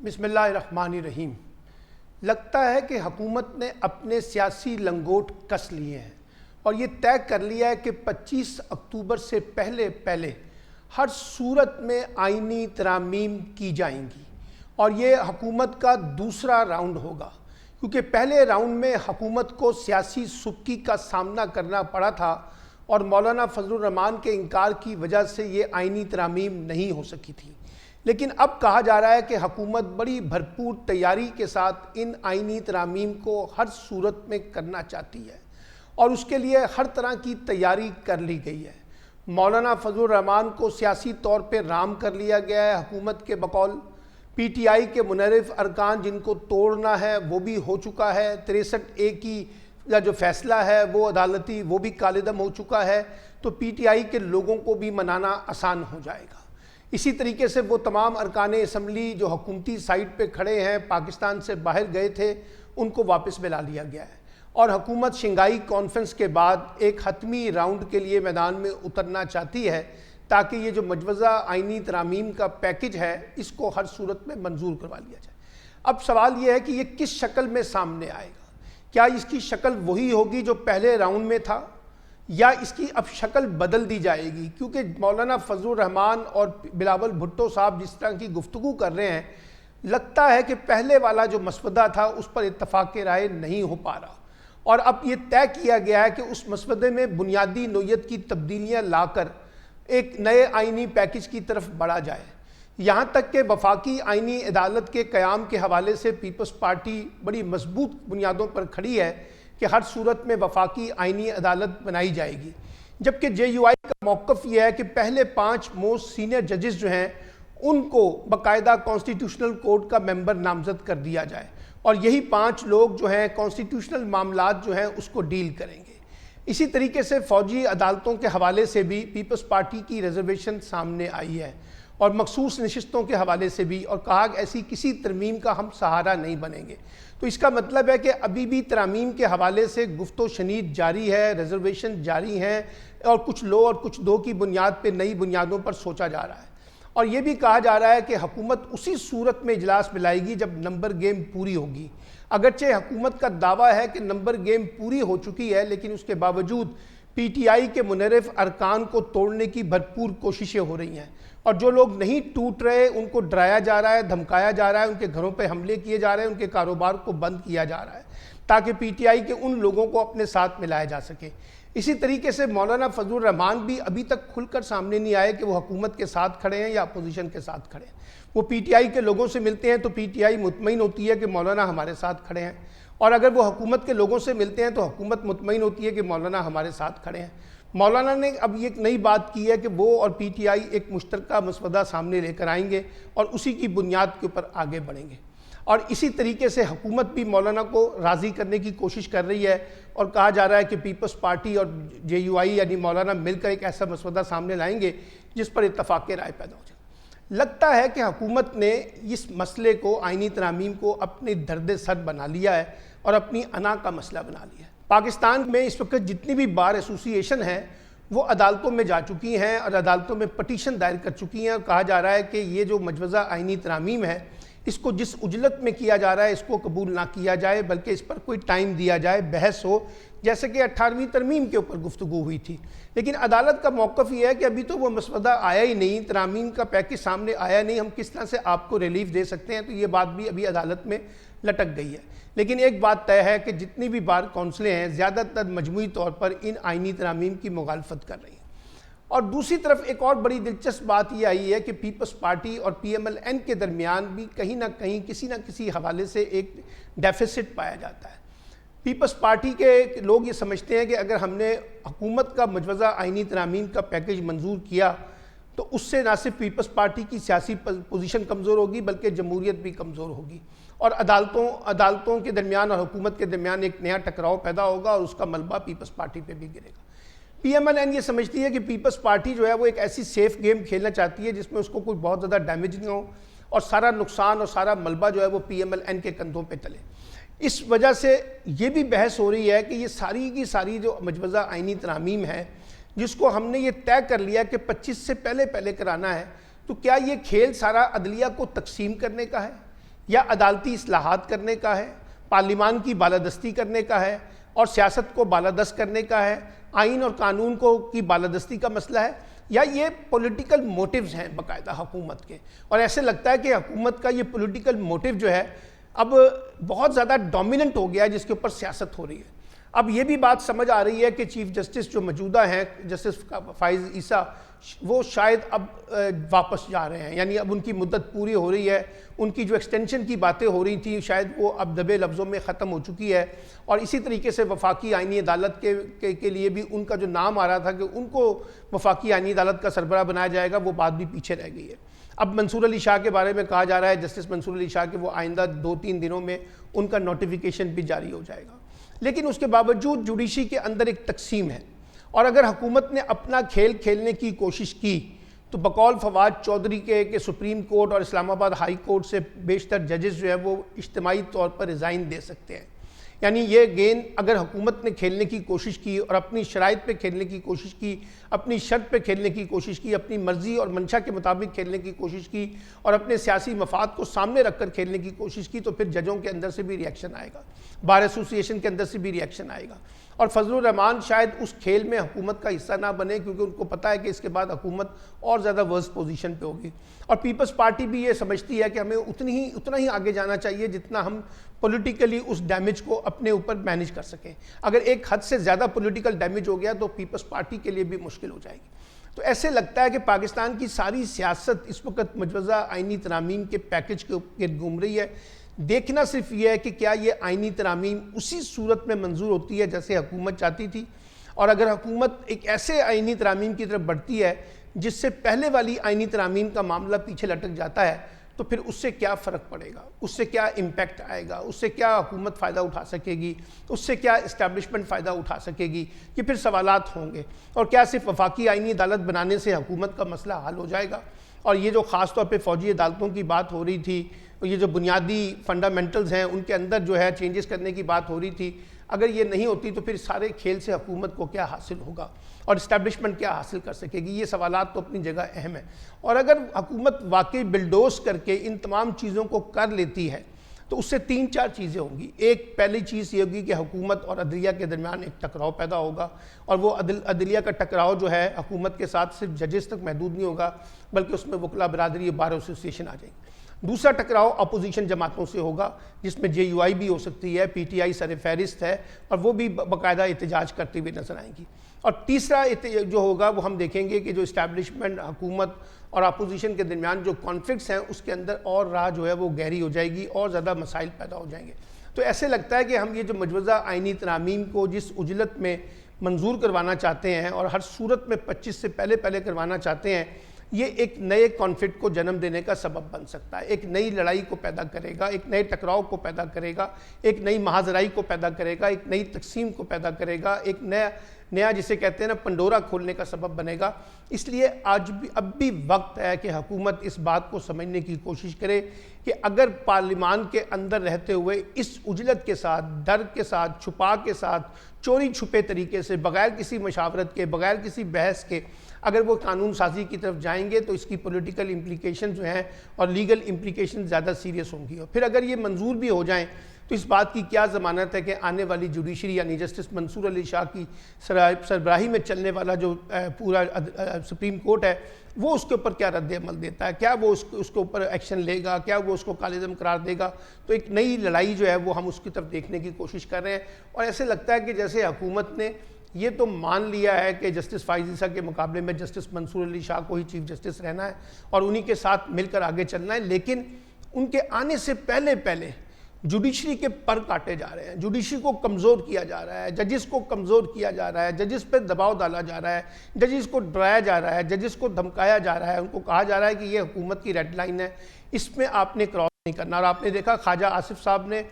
بسم اللہ الرحمن الرحیم۔ لگتا ہے کہ حکومت نے اپنے سیاسی لنگوٹ کس لیے ہیں اور یہ طے کر لیا ہے کہ 25 اکتوبر سے پہلے ہر صورت میں آئینی ترامیم کی جائیں گی اور یہ حکومت کا دوسرا راؤنڈ ہوگا، کیونکہ پہلے راؤنڈ میں حکومت کو سیاسی سبکی کا سامنا کرنا پڑا تھا اور مولانا فضل الرحمان کے انکار کی وجہ سے یہ آئینی ترامیم نہیں ہو سکی تھی۔ لیکن اب کہا جا رہا ہے کہ حکومت بڑی بھرپور تیاری کے ساتھ ان آئینی ترامیم کو ہر صورت میں کرنا چاہتی ہے اور اس کے لیے ہر طرح کی تیاری کر لی گئی ہے۔ مولانا فضل الرحمان کو سیاسی طور پہ رام کر لیا گیا ہے حکومت کے بقول۔ پی ٹی آئی کے منحرف ارکان جن کو توڑنا ہے وہ بھی ہو چکا ہے، 63A کی جو فیصلہ ہے وہ عدالتی وہ بھی کالعدم ہو چکا ہے، تو پی ٹی آئی کے لوگوں کو بھی منانا آسان ہو جائے گا۔ اسی طریقے سے وہ تمام ارکان اسمبلی جو حکومتی سائٹ پہ کھڑے ہیں، پاکستان سے باہر گئے تھے، ان کو واپس بلا لیا گیا ہے اور حکومت شنگھائی کانفرنس کے بعد ایک حتمی راؤنڈ کے لیے میدان میں اترنا چاہتی ہے تاکہ یہ جو مجوزہ آئینی ترامیم کا پیکج ہے اس کو ہر صورت میں منظور کروا لیا جائے۔ اب سوال یہ ہے کہ یہ کس شکل میں سامنے آئے گا؟ کیا اس کی شکل وہی ہوگی جو پہلے راؤنڈ میں تھا یا اس کی اب شکل بدل دی جائے گی؟ کیونکہ مولانا فضل الرحمان اور بلاول بھٹو صاحب جس طرح کی گفتگو کر رہے ہیں، لگتا ہے کہ پہلے والا جو مسودہ تھا اس پر اتفاق رائے نہیں ہو پا رہا اور اب یہ طے کیا گیا ہے کہ اس مسودے میں بنیادی نوعیت کی تبدیلیاں لا کر ایک نئے آئینی پیکج کی طرف بڑھا جائے۔ یہاں تک کہ وفاقی آئینی عدالت کے قیام کے حوالے سے پیپلز پارٹی بڑی مضبوط بنیادوں پر کھڑی ہے کہ ہر صورت میں وفاقی آئینی عدالت بنائی جائے گی، جبکہ جے یو آئی کا موقف یہ ہے کہ پہلے 5 موسٹ سینئر ججز جو ہیں ان کو باقاعدہ کانسٹیٹیوشنل کورٹ کا ممبر نامزد کر دیا جائے اور یہی 5 لوگ جو ہیں کانسٹیٹیوشنل معاملات جو ہیں اس کو ڈیل کریں گے۔ اسی طریقے سے فوجی عدالتوں کے حوالے سے بھی پیپلز پارٹی کی ریزرویشن سامنے آئی ہے اور مخصوص نشستوں کے حوالے سے بھی، اور کہا کہ ایسی کسی ترمیم کا ہم سہارا نہیں بنیں گے۔ تو اس کا مطلب ہے کہ ابھی بھی ترامیم کے حوالے سے گفت و شنید جاری ہے، ریزرویشن جاری ہیں اور کچھ لو اور کچھ دو کی بنیاد پہ نئی بنیادوں پر سوچا جا رہا ہے۔ اور یہ بھی کہا جا رہا ہے کہ حکومت اسی صورت میں اجلاس بلائے گی جب نمبر گیم پوری ہوگی۔ اگرچہ حکومت کا دعویٰ ہے کہ نمبر گیم پوری ہو چکی ہے، لیکن اس کے باوجود پی ٹی آئی کے منحرف ارکان کو توڑنے کی بھرپور کوششیں ہو رہی ہیں اور جو لوگ نہیں ٹوٹ رہے ان کو ڈرایا جا رہا ہے، دھمکایا جا رہا ہے، ان کے گھروں پہ حملے کیے جا رہے ہیں، ان کے کاروبار کو بند کیا جا رہا ہے تاکہ پی ٹی آئی کے ان لوگوں کو اپنے ساتھ ملایا جا سکے۔ اسی طریقے سے مولانا فضل الرحمان بھی ابھی تک کھل کر سامنے نہیں آئے کہ وہ حکومت کے ساتھ کھڑے ہیں یا اپوزیشن کے ساتھ کھڑے ہیں۔ وہ پی ٹی آئی کے لوگوں سے ملتے ہیں تو پی ٹی آئی مطمئن ہوتی ہے کہ مولانا ہمارے ساتھ کھڑے ہیں، اور اگر وہ حکومت کے لوگوں سے ملتے ہیں تو حکومت مطمئن ہوتی ہے کہ مولانا ہمارے ساتھ کھڑے ہیں۔ مولانا نے اب یہ ایک نئی بات کی ہے کہ وہ اور پی ٹی آئی ایک مشترکہ مسودہ سامنے لے کر آئیں گے اور اسی کی بنیاد کے اوپر آگے بڑھیں گے، اور اسی طریقے سے حکومت بھی مولانا کو راضی کرنے کی کوشش کر رہی ہے اور کہا جا رہا ہے کہ پیپلز پارٹی اور جے یو آئی یعنی مولانا مل کر ایک ایسا مسودہ سامنے لائیں گے جس پر اتفاق رائے پیدا ہو جائے۔ لگتا ہے کہ حکومت نے اس مسئلے کو، آئینی ترامیم کو، اپنے درد سر بنا لیا ہے اور اپنی انا کا مسئلہ بنا لیا ہے۔ پاکستان میں اس وقت جتنی بھی بار ایسوسی ایشن ہیں وہ عدالتوں میں جا چکی ہیں اور عدالتوں میں پٹیشن دائر کر چکی ہیں اور کہا جا رہا ہے کہ یہ جو مجوزہ آئینی ترامیم ہے اس کو جس عجلت میں کیا جا رہا ہے اس کو قبول نہ کیا جائے، بلکہ اس پر کوئی ٹائم دیا جائے، بحث ہو، جیسے کہ 18ویں ترمیم کے اوپر گفتگو ہوئی تھی۔ لیکن عدالت کا موقف یہ ہے کہ ابھی تو وہ مسودہ آیا ہی نہیں، ترامیم کا پیکج سامنے آیا نہیں، ہم کس طرح سے آپ کو ریلیف دے سکتے ہیں، تو یہ بات بھی ابھی عدالت میں لٹک گئی ہے۔ لیکن ایک بات طے ہے کہ جتنی بھی بار کونسلیں ہیں زیادہ تر مجموعی طور پر ان آئینی ترامیم کی مخالفت کر رہی ہیں۔ اور دوسری طرف ایک اور بڑی دلچسپ بات یہ آئی ہے کہ پیپلز پارٹی اور پی ایم ایل این کے درمیان بھی کہیں نہ کہیں کسی نہ کسی حوالے سے ایک ڈیفیسٹ پایا جاتا ہے۔ پیپلز پارٹی کے لوگ یہ سمجھتے ہیں کہ اگر ہم نے حکومت کا مجوزہ آئینی ترامیم کا پیکج منظور کیا تو اس سے نہ صرف پیپلز پارٹی کی سیاسی پوزیشن کمزور ہوگی بلکہ جمہوریت بھی کمزور ہوگی اور عدالتوں کے درمیان اور حکومت کے درمیان ایک نیا ٹکراؤ پیدا ہوگا اور اس کا ملبہ پیپلز پارٹی پہ بھی گرے گا۔ پی ایم ایل این یہ سمجھتی ہے کہ پیپلز پارٹی جو ہے وہ ایک ایسی سیف گیم کھیلنا چاہتی ہے جس میں اس کو کوئی بہت زیادہ ڈیمیج نہ ہو اور سارا نقصان اور سارا ملبہ جو ہے وہ پی ایم ایل این کے کندھوں پہ ٹلے۔ اس وجہ سے یہ بھی بحث ہو رہی ہے کہ یہ ساری کی ساری جو مجوزہ آئینی ترامیم ہے جس کو ہم نے یہ طے کر لیا کہ 25 سے پہلے کرانا ہے، تو کیا یہ کھیل سارا عدلیہ کو تقسیم کرنے کا ہے یا عدالتی اصلاحات کرنے کا ہے، پارلیمان کی بالادستی کرنے کا ہے اور سیاست کو بالادست کرنے کا ہے، آئین اور قانون کی بالادستی کا مسئلہ ہے، یا یہ پولیٹیکل موٹیوز ہیں باقاعدہ حکومت کے؟ اور ایسے لگتا ہے کہ حکومت کا یہ پولیٹیکل موٹیو جو ہے اب بہت زیادہ ڈومیننٹ ہو گیا ہے، جس کے اوپر سیاست ہو رہی ہے۔ اب یہ بھی بات سمجھ آ رہی ہے کہ چیف جسٹس جو موجودہ ہیں، جسٹس فائز عیسیٰ، وہ شاید اب واپس جا رہے ہیں، یعنی اب ان کی مدت پوری ہو رہی ہے، ان کی جو ایکسٹینشن کی باتیں ہو رہی تھیں شاید وہ اب دبے لفظوں میں ختم ہو چکی ہے، اور اسی طریقے سے وفاقی آئینی عدالت کے لیے بھی ان کا جو نام آ رہا تھا کہ ان کو وفاقی آئینی عدالت کا سربراہ بنایا جائے گا، وہ بات بھی پیچھے رہ گئی ہے۔ اب منصور علی شاہ کے بارے میں کہا جا رہا ہے، جسٹس منصور علی شاہ، کہ وہ آئندہ 2-3 دنوں میں ان کا نوٹیفیکیشن بھی جاری ہو جائے گا، لیکن اس کے باوجود جوڈیشری کے اندر ایک تقسیم ہے، اور اگر حکومت نے اپنا کھیل کھیلنے کی کوشش کی تو بقول فواد چودھری کے سپریم کورٹ اور اسلام آباد ہائی کورٹ سے بیشتر ججز جو ہے وہ اجتماعی طور پر ریزائن دے سکتے ہیں۔ یعنی یہ گیم اگر حکومت نے کھیلنے کی کوشش کی اور اپنی شرائط پہ کھیلنے کی کوشش کی، اپنی شرط پہ کھیلنے کی کوشش کی، اپنی مرضی اور منشا کے مطابق کھیلنے کی کوشش کی، اور اپنے سیاسی مفاد کو سامنے رکھ کر کھیلنے کی کوشش کی، تو پھر ججوں کے اندر سے بھی ریئیکشن آئے گا، بار ایسوسی ایشن کے اندر سے بھی ریئیکشن آئے گا، اور فضل الرحمان شاید اس کھیل میں حکومت کا حصہ نہ بنے، کیونکہ ان کو پتہ ہے کہ اس کے بعد حکومت اور زیادہ ورس پوزیشن پہ ہوگی، اور پیپلز پارٹی بھی یہ سمجھتی ہے کہ ہمیں اتنا ہی آگے جانا چاہیے جتنا ہم پولیٹیکلی اس ڈیمیج کو اپنے اوپر مینیج کر سکیں۔ اگر ایک حد سے زیادہ پولیٹیکل ڈیمیج ہو گیا تو پیپلز پارٹی کے لیے بھی مشکل ہو جائے گی۔ تو ایسے لگتا ہے کہ پاکستان کی ساری سیاست اس وقت مجوزہ آئینی ترامیم کے پیکج کے گرد گھوم رہی ہے۔ دیکھنا صرف یہ ہے کہ کیا یہ آئینی ترامیم اسی صورت میں منظور ہوتی ہے جیسے حکومت چاہتی تھی، اور اگر حکومت ایک ایسے آئینی ترامیم کی طرف بڑھتی ہے جس سے پہلے والی آئینی ترامیم کا معاملہ پیچھے لٹک جاتا ہے، تو پھر اس سے کیا فرق پڑے گا، اس سے کیا امپیکٹ آئے گا، اس سے کیا حکومت فائدہ اٹھا سکے گی، اس سے کیا اسٹیبلشمنٹ فائدہ اٹھا سکے گی، یہ پھر سوالات ہوں گے۔ اور کیا صرف وفاقی آئینی عدالت بنانے سے حکومت کا مسئلہ حل ہو جائے گا؟ اور یہ جو خاص طور پہ فوجی عدالتوں کی بات ہو رہی تھی، یہ جو بنیادی فنڈامنٹلز ہیں ان کے اندر جو ہے چینجز کرنے کی بات ہو رہی تھی، اگر یہ نہیں ہوتی تو پھر سارے کھیل سے حکومت کو کیا حاصل ہوگا اور اسٹیبلشمنٹ کیا حاصل کر سکے گی؟ یہ سوالات تو اپنی جگہ اہم ہیں، اور اگر حکومت واقعی بلڈوز کر کے ان تمام چیزوں کو کر لیتی ہے تو اس سے 3-4 چیزیں ہوں گی۔ ایک پہلی چیز یہ ہوگی کہ حکومت اور عدلیہ کے درمیان ایک ٹکراؤ پیدا ہوگا، اور وہ عدلیہ کا ٹکراؤ جو ہے حکومت کے ساتھ صرف ججز تک محدود نہیں ہوگا، بلکہ اس میں وکلا برادری، بار ایسوسی ایشن آ جائیں گی۔ دوسرا ٹکراؤ اپوزیشن جماعتوں سے ہوگا، جس میں JUI بھی ہو سکتی ہے، PTI سر فہرست ہے، اور وہ بھی باقاعدہ احتجاج کرتے ہوئے نظر آئیں گی۔ اور تیسرا جو ہوگا وہ ہم دیکھیں گے کہ جو اسٹیبلشمنٹ، حکومت اور اپوزیشن کے درمیان جو کانفلکٹس ہیں اس کے اندر اور راہ جو ہے وہ گہری ہو جائے گی اور زیادہ مسائل پیدا ہو جائیں گے۔ تو ایسے لگتا ہے کہ ہم یہ جو مجوزہ آئینی ترامیم کو جس عجلت میں منظور کروانا چاہتے ہیں اور ہر صورت میں 25 سے پہلے کروانا چاہتے ہیں، یہ ایک نئے کانفلکٹ کو جنم دینے کا سبب بن سکتا ہے، ایک نئی لڑائی کو پیدا کرے گا، ایک نئے ٹکراؤ کو پیدا کرے گا، ایک نئی مہاجرائی کو پیدا کرے گا، ایک نئی تقسیم کو پیدا کرے گا، ایک نیا جسے کہتے ہیں نا پنڈورا کھولنے کا سبب بنے گا۔ اس لیے اب بھی وقت ہے کہ حکومت اس بات کو سمجھنے کی کوشش کرے کہ اگر پارلیمان کے اندر رہتے ہوئے اس عجلت کے ساتھ، ڈر کے ساتھ، چھپا کے ساتھ، چوری چھپے طریقے سے، بغیر کسی مشاورت کے، بغیر کسی بحث کے اگر وہ قانون سازی کی طرف جائیں گے تو اس کی پولیٹیکل امپلیکیشن جو ہیں اور لیگل امپلیکیشن زیادہ سیریس ہوں گی، اور پھر اگر یہ منظور بھی ہو جائیں تو اس بات کی کیا ضمانت ہے کہ آنے والی جوڈیشری یعنی جسٹس منصور علی شاہ کی سربراہی میں چلنے والا جو پورا سپریم کورٹ ہے وہ اس کے اوپر کیا رد عمل دیتا ہے، کیا وہ اس کے اوپر ایکشن لے گا، کیا وہ اس کو کالعدم قرار دے گا؟ تو ایک نئی لڑائی جو ہے وہ ہم اس کی طرف دیکھنے کی کوشش کر رہے ہیں، اور ایسے لگتا ہے کہ جیسے حکومت نے یہ تو مان لیا ہے کہ جسٹس فائز عیسیٰ کے مقابلے میں جسٹس منصور علی شاہ کو ہی چیف جسٹس رہنا ہے اور انہی کے ساتھ مل کر آگے چلنا ہے، لیکن ان کے آنے سے پہلے جوڈیشری کے پر کاٹے جا رہے ہیں، جوڈیشری کو کمزور کیا جا رہا ہے، ججز کو کمزور کیا جا رہا ہے، ججز پہ دباؤ ڈالا جا رہا ہے، ججز کو ڈرایا جا رہا ہے، ججز کو دھمکایا جا رہا ہے، ان کو کہا جا رہا ہے کہ یہ حکومت کی ریڈ لائن ہے، اس میں آپ نے کراس نہیں کرنا۔ اور آپ نے دیکھا خواجہ آصف صاحب نے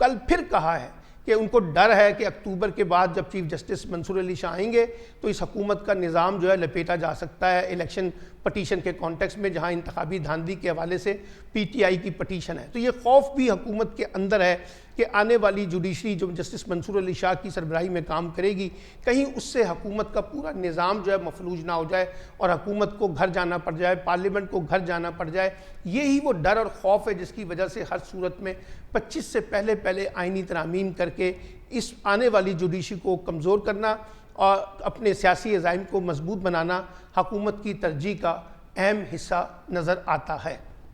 کل پھر کہا ہے کہ ان کو ڈر ہے کہ اکتوبر کے بعد جب چیف جسٹس منصور علی شاہ آئیں گے تو اس حکومت کا نظام جو ہے لپیٹا جا سکتا ہے، الیکشن پٹیشن کے کانٹیکس میں، جہاں انتخابی دھاندلی کے حوالے سے پی ٹی آئی کی پٹیشن ہے۔ تو یہ خوف بھی حکومت کے اندر ہے کہ آنے والی جوڈیشری جو جسٹس منصور علی شاہ کی سربراہی میں کام کرے گی، کہیں اس سے حکومت کا پورا نظام جو ہے مفلوج نہ ہو جائے اور حکومت کو گھر جانا پڑ جائے، پارلیمنٹ کو گھر جانا پڑ جائے۔ یہی وہ ڈر اور خوف ہے جس کی وجہ سے ہر صورت میں 25 سے پہلے آئینی ترامیم کر کے اس آنے والی جوڈیشری کو کمزور کرنا اور اپنے سیاسی عزائم کو مضبوط بنانا حکومت کی ترجیح کا اہم حصہ نظر آتا ہے۔